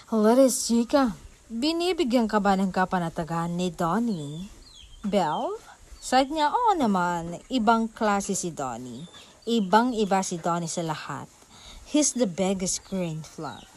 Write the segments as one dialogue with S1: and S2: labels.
S1: Let's chika. Binibigyan ka ba ng kapanatagan ni Donnie? Belle? Saad niya, oo naman, ibang klase si Donnie. Ibang-iba si Donnie sa lahat. He's the biggest green flag.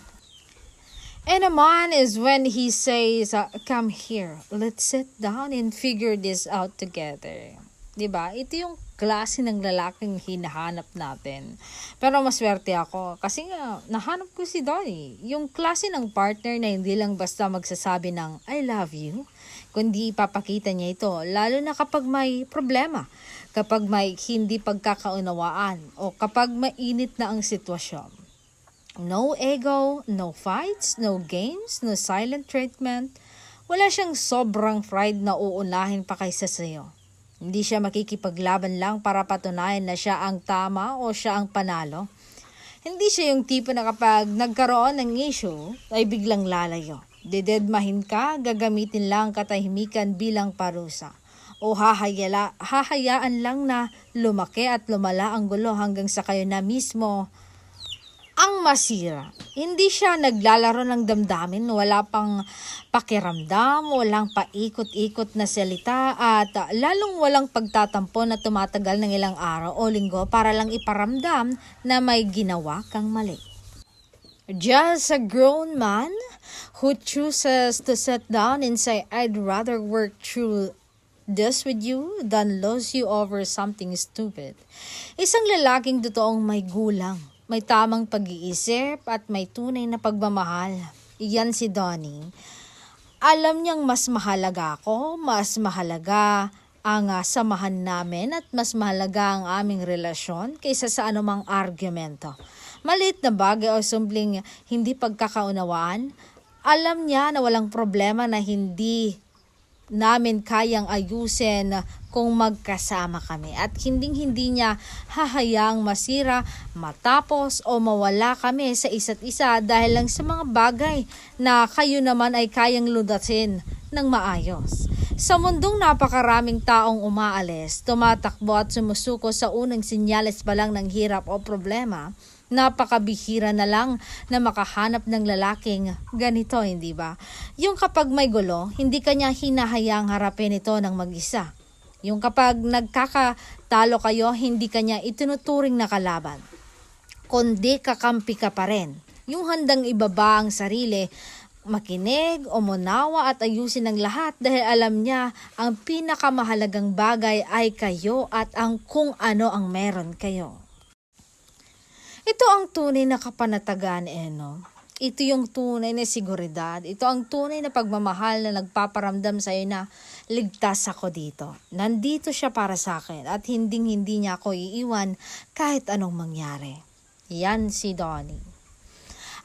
S1: And naman is when he says, come here, let's sit down and figure this out together. Diba? Ito yung klase ng lalaking hinahanap natin. Pero maswerte ako kasi nga nahanap ko si Donnie. Yung klase ng partner na hindi lang basta magsasabi ng I love you, kundi ipapakita niya ito lalo na kapag may problema, kapag may hindi pagkakaunawaan o kapag mainit na ang sitwasyon. No ego, no fights, no games, no silent treatment. Wala siyang sobrang pride na uunahin pa kaysa sa'yo. Hindi siya makikipaglaban lang para patunayan na siya ang tama o siya ang panalo. Hindi siya yung tipo na kapag nagkaroon ng issue ay biglang lalayo. Didedmahin ka, gagamitin lang katahimikan bilang parusa. O hahayaan lang na lumaki at lumala ang gulo hanggang sa kayo na mismo ang masira. Hindi siya naglalaro ng damdamin, wala pang pakiramdam, walang paikot-ikot na salita at lalong walang pagtatampo na tumatagal ng ilang araw o linggo para lang iparamdam na may ginawa kang mali. Just a grown man who chooses to sit down and say, I'd rather work through this with you than lose you over something stupid. Isang lalaking totoong may gulang. May tamang pag-iisip at may tunay na pagmamahal. Iyan si Donnie. Alam niyang mas mahalaga ako, mas mahalaga ang samahan namin at mas mahalaga ang aming relasyon kaysa sa anumang argumento. Maliit na bagay o simpleng hindi pagkakaunawaan, alam niya na walang problema na hindi namin kayang ayusin kung magkasama kami at hindi niya hahayaang masira, matapos o mawala kami sa isa't isa dahil lang sa mga bagay na kayo naman ay kayang ludasin ng maayos. Sa mundong napakaraming taong umaalis, tumatakbo at sumusuko sa unang sinyales pa lang ng hirap o problema, napakabihira na lang na makahanap ng lalaking ganito, hindi ba? Yung kapag may gulo, hindi kanya hinahayang harapin ito ng mag-isa. Yung kapag nagkakatalo kayo, hindi kanya itinuturing na kalaban, kundi kakampi ka pa rin. Yung handang ibaba ang sarili, makinig, umunawa at ayusin ang lahat dahil alam niya ang pinakamahalagang bagay ay kayo at ang kung ano ang meron kayo. Ito ang tunay na kapanatagan, no? Ito yung tunay na seguridad. Ito ang tunay na pagmamahal na nagpaparamdam sa iyo na ligtas ako dito. Nandito siya para sa akin at hindi niya ako iiwan kahit anong mangyari. Yan si Donnie.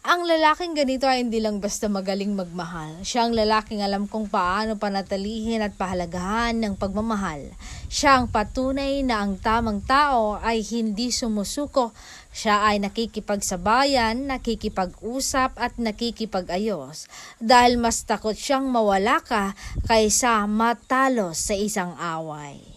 S1: Ang lalaking ganito ay hindi lang basta magaling magmahal. Siya ang lalaking alam kung paano panatilihin at pahalagahan ng pagmamahal. Siya ang patunay na ang tamang tao ay hindi sumusuko. Siya ay nakikipagsabayan, nakikipag-usap at nakikipag-ayos. Dahil mas takot siyang mawala ka kaysa matalo sa isang away.